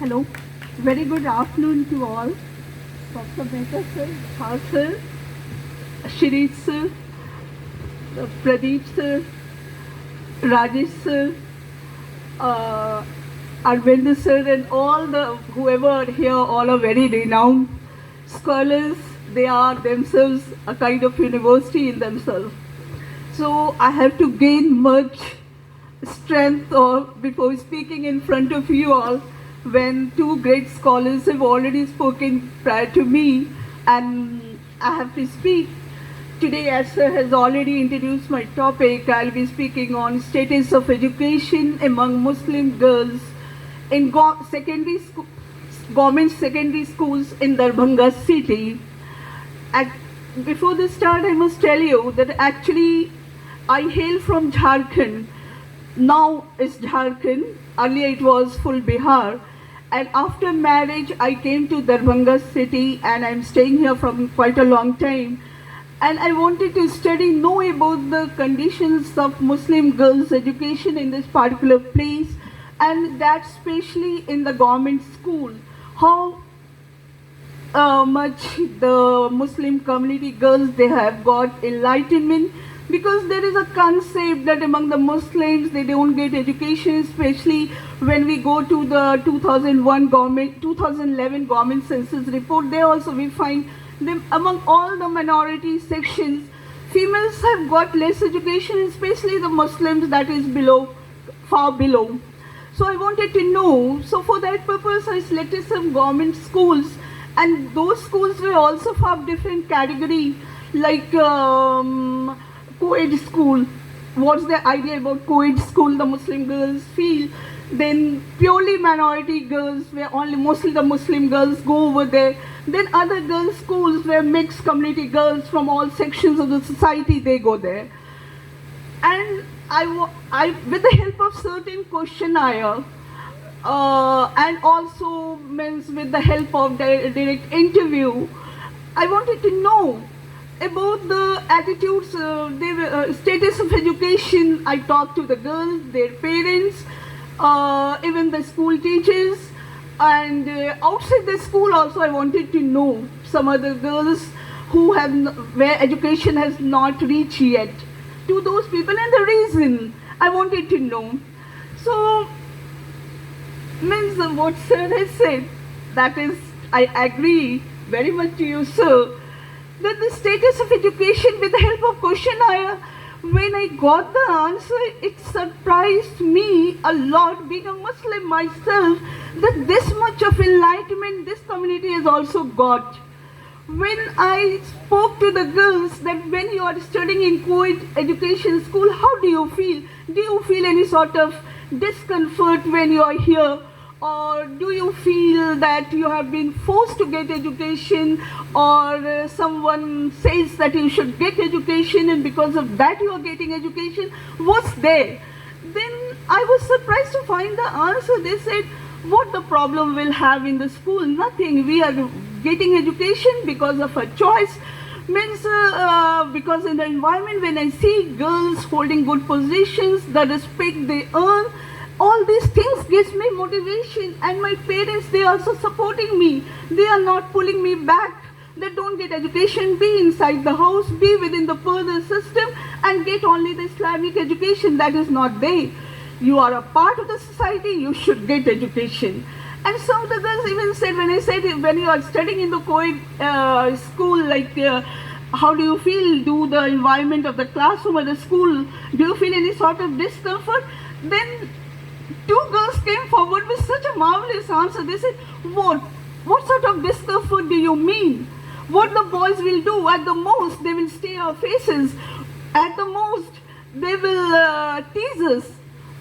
Hello. Very good afternoon to all. Dr. Mehta sir, Shah sir, Shirish sir, Pradeep sir, Rajesh sir, Arvind sir, and all the whoever are here, all are very renowned scholars. They are themselves a kind of university in themselves. So I have to gain much strength or before speaking in front of you all when two great scholars have already spoken prior to me, and I have to speak. Today, Asha has already introduced my topic. I'll be speaking on status of education among Muslim girls in government secondary schools in Darbhanga city. Before the start, I must tell you that actually I hail from Jharkhand. Now it's Jharkhand. Earlier it was full Bihar. And after marriage, I came to Darbhanga city, and I'm staying here from quite a long time. And I wanted to know about the conditions of Muslim girls' education in this particular place, and that especially in the government school. How much the Muslim community girls, they have got enlightenment, because there is a concept that among the Muslims they don't get education, especially when we go to the 2011 government census report. There also we find them among all the minority sections, females have got less education, especially the Muslims, that is below, far below. So I wanted to know, so for that purpose I selected some government schools, and those schools were also for different category, like co-ed school. What's the idea about co-ed school? The Muslim girls feel. Then purely minority girls, where only mostly the Muslim girls go over there. Then other girls' schools where mixed community girls from all sections of the society, they go there. And I with the help of certain questionnaire, and also means with the help of direct interview, I wanted to know about the attitudes, status of education. I talked to the girls, their parents, even the school teachers, and outside the school also I wanted to know some other girls who have where education has not reached yet, to those people, and the reason I wanted to know. So means what sir has said, that is, I agree very much to you, sir, that the status of education with the help of questionnaire, when I got the answer, it surprised me a lot, being a Muslim myself, that this much of enlightenment this community has also got. When I spoke to the girls that when you are studying in co-ed education school, how do you feel? Do you feel any sort of discomfort when you are here? Or do you feel that you have been forced to get education, or someone says that you should get education and because of that you are getting education? What's there? Then I was surprised to find the answer. They said, what the problem will have in the school? Nothing. We are getting education because of a choice. Means because in the environment, when I see girls holding good positions, the respect they earn, all these things gives me motivation. And my parents, they are also supporting me. They are not pulling me back. They don't get education, be inside the house, be within the further system, and get only the Islamic education. That is not there. You are a part of the society, you should get education. And some of the girls even said, when I said, when you are studying in the co-ed school, like how do you feel? Do the environment of the classroom or the school, do you feel any sort of discomfort? Then two girls came forward with such a marvelous answer. They said, what sort of discomfort do you mean? What the boys will do, at the most, they will stay our faces. At the most, they will tease us.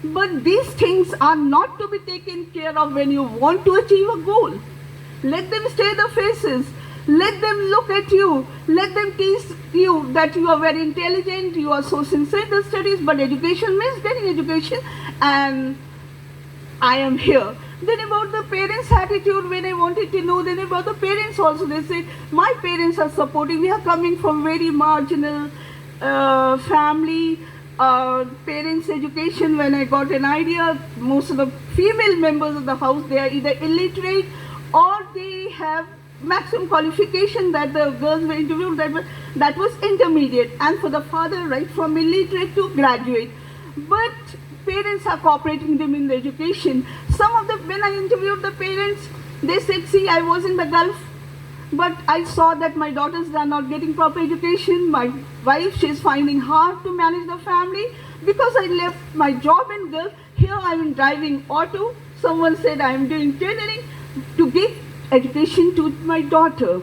But these things are not to be taken care of when you want to achieve a goal. Let them stay the faces. Let them look at you. Let them tease you that you are very intelligent, you are so sincere in the studies, but education means getting education, and I am here. Then about the parents' attitude, when I wanted to know, then about the parents also, they said, my parents are supporting. We are coming from very marginal family. parents' education, when I got an idea, most of the female members of the house, they are either illiterate or they have maximum qualification that the girls were interviewed, that was intermediate, and for the father, right from illiterate to graduate. But parents are cooperating them in the education. Some of the, when I interviewed the parents, they said, see, I was in the Gulf, but I saw that my daughters are not getting proper education. My wife, she's finding hard to manage the family because I left my job in Gulf. Here I am driving auto. Someone said I am doing tailoring to give education to my daughter.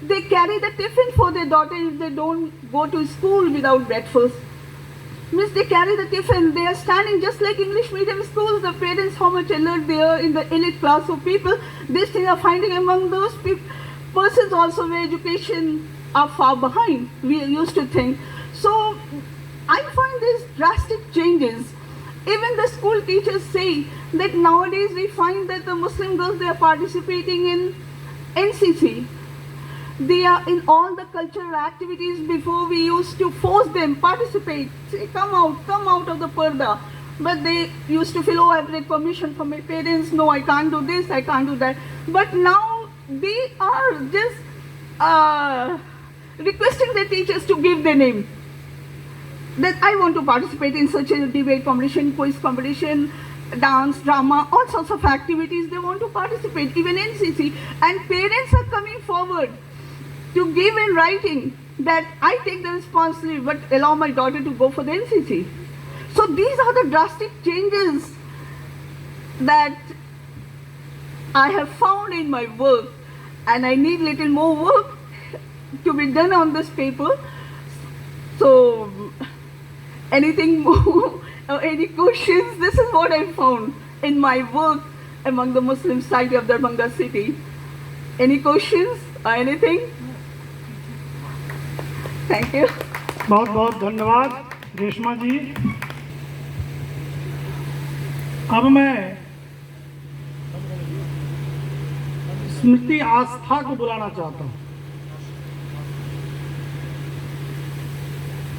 They carry the tiffin for their daughter if they don't go to school without breakfast. Means they carry the tiffin, they are standing just like English medium schools. The parents, how much alert they are in the elite class of people, these things are finding among those persons also where education are far behind, we used to think. So I find these drastic changes. Even the school teachers say that nowadays we find that the Muslim girls, they are participating in NCC. They are in all the cultural activities. Before we used to force them participate, say come out of the purdah. But they used to feel, oh, I've read permission from my parents, no, I can't do this, I can't do that. But now they are just requesting their teachers to give their name. That I want to participate in such a debate competition, quiz competition, dance, drama, all sorts of activities they want to participate, even NCC. And parents are coming forward to give in writing that I take the responsibility but allow my daughter to go for the NCC. So these are the drastic changes that I have found in my work, and I need little more work to be done on this paper. So anything more or any questions? This is what I found in my work among the Muslim society of Darbhanga city. Any questions or anything? Thank you. बहुत बहुत धन्यवाद रेशमा जी। अब मैं स्मृति आस्था को बुलाना चाहता हूँ।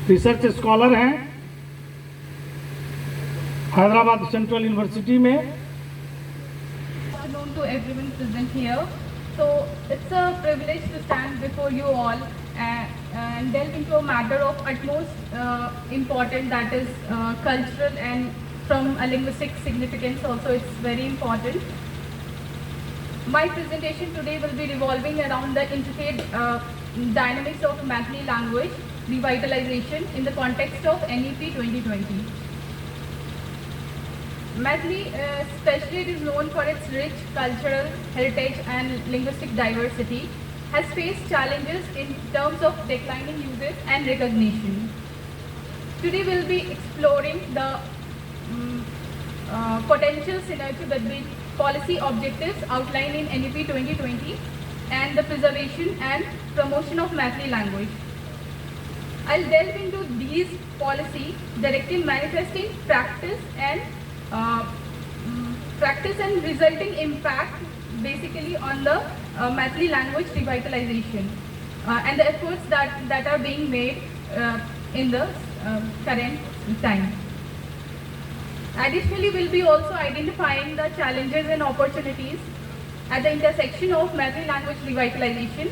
Research scholar हैं हैदराबाद सेंट्रल यूनिवर्सिटी में। Good afternoon to everyone present here. So it's a privilege to stand before you all and delve into a matter of utmost importance, that is cultural, and from a linguistic significance also it's very important. My presentation today will be revolving around the intricate dynamics of Maithili language revitalization in the context of NEP 2020. Maithili, especially, it is known for its rich cultural heritage and linguistic diversity, has faced challenges in terms of declining usage and recognition. Today we will be exploring the potential synergy between policy objectives outlined in NEP 2020 and the preservation and promotion of Maithili language. I'll delve into these policy directive manifesting practice and resulting impact basically on the Maithili language revitalization and the efforts that are being made in the current time. Additionally, we'll be also identifying the challenges and opportunities at the intersection of Maithili language revitalization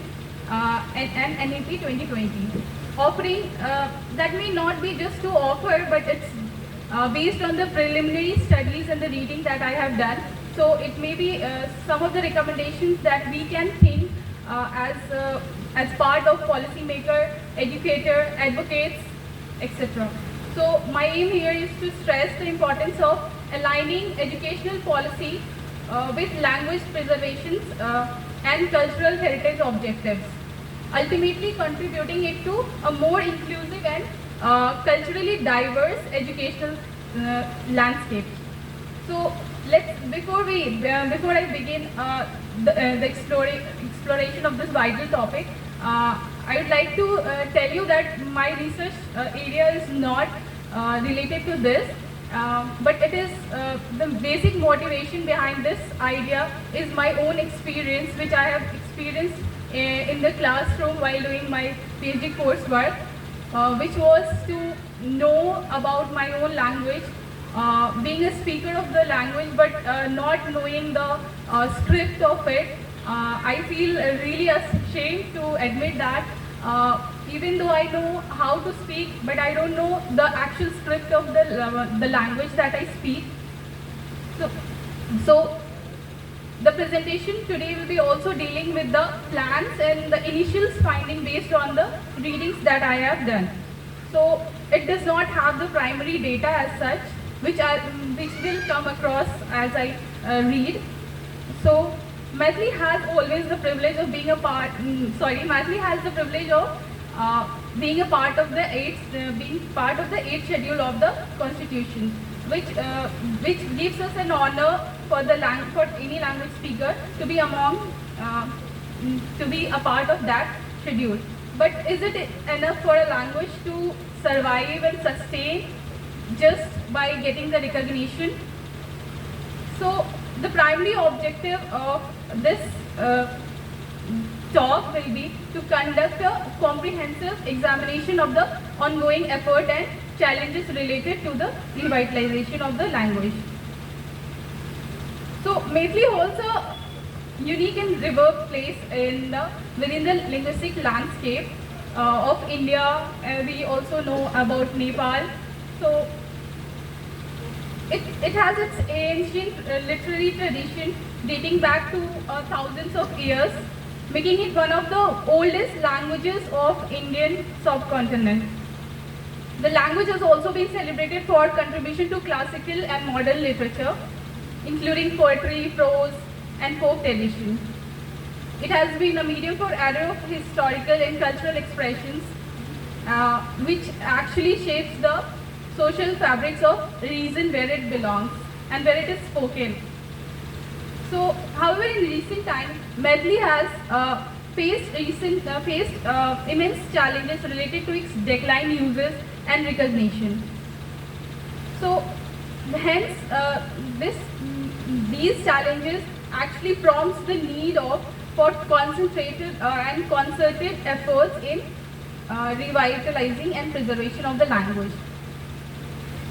and NEP 2020. Offering that may not be just to offer, but it's based on the preliminary studies and the reading that I have done. So it may be some of the recommendations that we can think as part of policymaker, educator, advocates, etc. So my aim here is to stress the importance of aligning educational policy with language preservations and cultural heritage objectives, ultimately contributing it to a more inclusive and culturally diverse educational landscape. So before I begin the exploration of this vital topic, I would like to tell you that my research area is not related to this, but it is the basic motivation behind this idea is my own experience, which I have experienced in the classroom while doing my PhD coursework. which was to know about my own language, being a speaker of the language but not knowing the script of it. I feel really ashamed to admit that even though I know how to speak, but I don't know the actual script of the language that I speak. So the presentation today will be also dealing with the plans and the initial finding based on the readings that I have done. So it does not have the primary data as such, which will come across as I read. So Maithili has always the privilege of being a part. Maithili has the privilege of being a part of the eighth schedule of the Constitution, which gives us an honor for any language speaker to be to be a part of that schedule. But is it enough for a language to survive and sustain just by getting the recognition? So the primary objective of this talk will be to conduct a comprehensive examination of the ongoing effort and challenges related to the revitalization of the language. So Maithili holds a unique and revered place within the linguistic landscape of India. We also know about Nepal. So it has its ancient literary tradition dating back to thousands of years, making it one of the oldest languages of Indian subcontinent. The language has also been celebrated for contribution to classical and modern literature, including poetry, prose, and folk tradition. It has been a medium for array of historical and cultural expressions, which actually shapes the social fabrics of region where it belongs and where it is spoken. So, however, in recent times, Maithili has faced immense challenges related to its decline, uses, and recognition. So, hence, these challenges actually prompts the need for concentrated and concerted efforts in revitalizing and preservation of the language.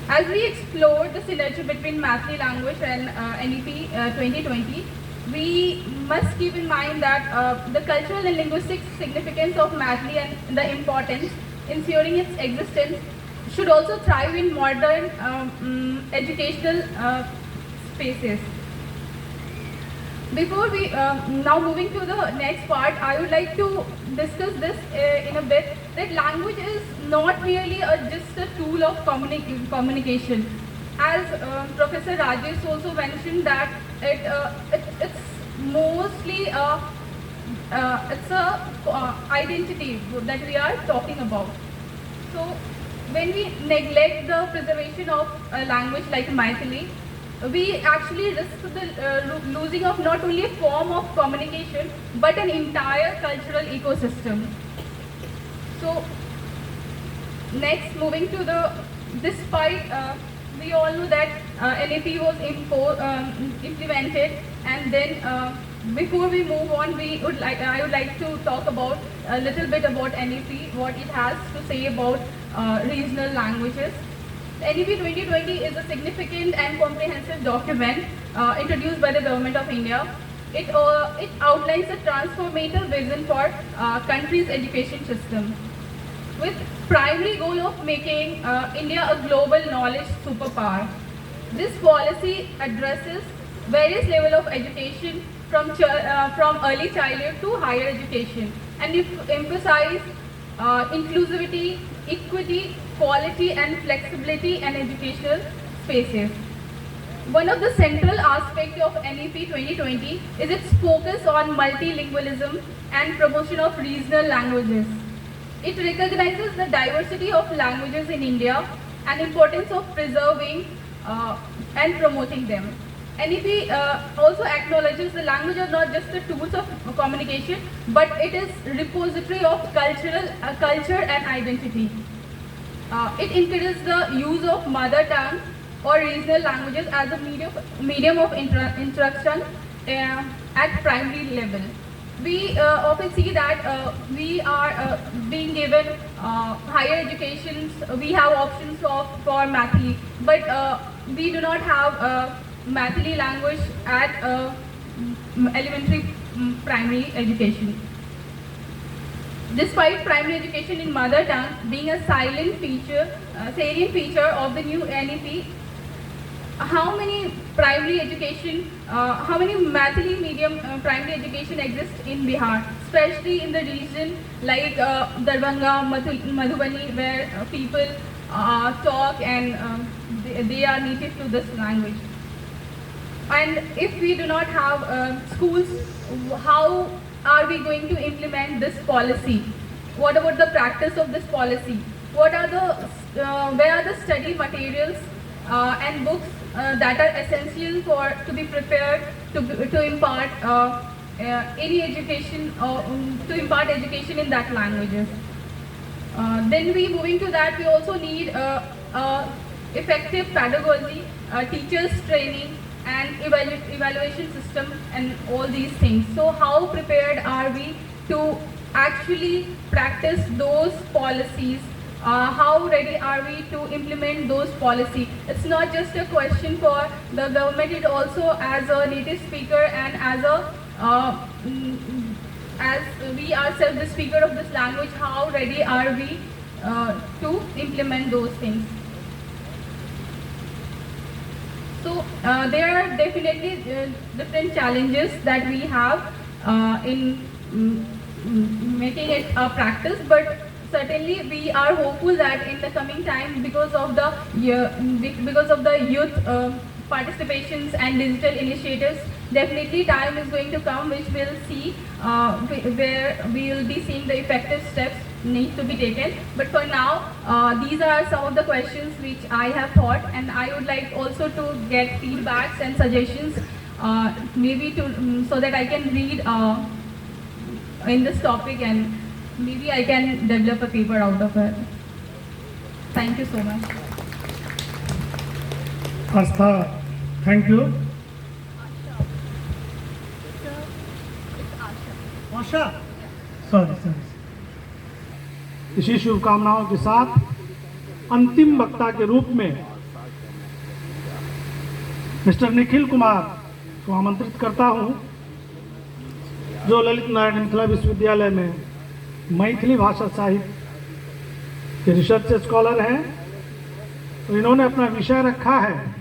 As we explore the synergy between Maithili language and NEP 2020, we must keep in mind that the cultural and linguistic significance of Maithili and the importance ensuring its existence should also thrive in modern educational spaces. Before we now moving to the next part, I would like to discuss this in a bit, that language is not really just a tool of communication. As Professor Rajesh also mentioned that it's mostly it's a identity that we are talking about. So when we neglect the preservation of a language like Maithili, we actually risk the losing of not only a form of communication but an entire cultural ecosystem. So next, moving to despite we all know that NEP was implemented, and then before we move on, I would like to talk about a little bit about NEP, what it has to say about regional languages. NEP 2020 is a significant and comprehensive document introduced by the Government of India. It outlines a transformative vision for country's education system, with primary goal of making India a global knowledge superpower. This policy addresses various levels of education from early childhood to higher education, and it emphasizes inclusivity, equity, quality and flexibility in educational spaces. One of the central aspects of NEP 2020 is its focus on multilingualism and promotion of regional languages. It recognizes the diversity of languages in India and importance of preserving and promoting them. NEP also acknowledges the language are not just the tools of communication, but it is repository of culture and identity. It encourages the use of mother tongue or regional languages as a medium of instruction at primary level. we often see that we are being given higher educations. We have options for Mathili, but we do not have Mathili language at elementary primary education. Despite primary education in mother tongue being a salient feature of the new NEP, how many primary education, how many Mathili medium primary education exists in Bihar, especially in the region like Darbhanga, Madhubani, where people talk and they are native to this language. And if we do not have schools, how are we going to implement this policy? What about the practice of this policy? What are the, where are the study materials and books that are essential to be prepared to impart any education or to impart education in that languages. Then moving to that, we also need effective pedagogy, teachers training, and evaluation system, and all these things. So how prepared are we to actually practice those policies? How ready are we to implement those policies? It's not just a question for the government, it also as a native speaker and as we ourselves the speaker of this language, how ready are we to implement those things? So there are definitely different challenges that we have in making it a practice, but certainly we are hopeful that in the coming time, because of the youth participations and digital initiatives, definitely time is going to come which we'll see where we will be seeing the effective steps need to be taken. But for now, these are some of the questions which I have thought, and I would like also to get feedbacks and suggestions, maybe to so that I can read in this topic, and maybe I can develop a paper out of it. Thank you so much. Astha, thank you. Asha, sorry. इसी शुभकामनाओं के साथ अंतिम वक्ता के रूप में mister Nikhil Kumar को आमंत्रित करता हूं, जो ललित नारायण मिथिला विश्वविद्यालय में मैथिली भाषा साहित्य के रिसर्च स्कॉलर हैं। तो इन्होंने अपना विषय रखा है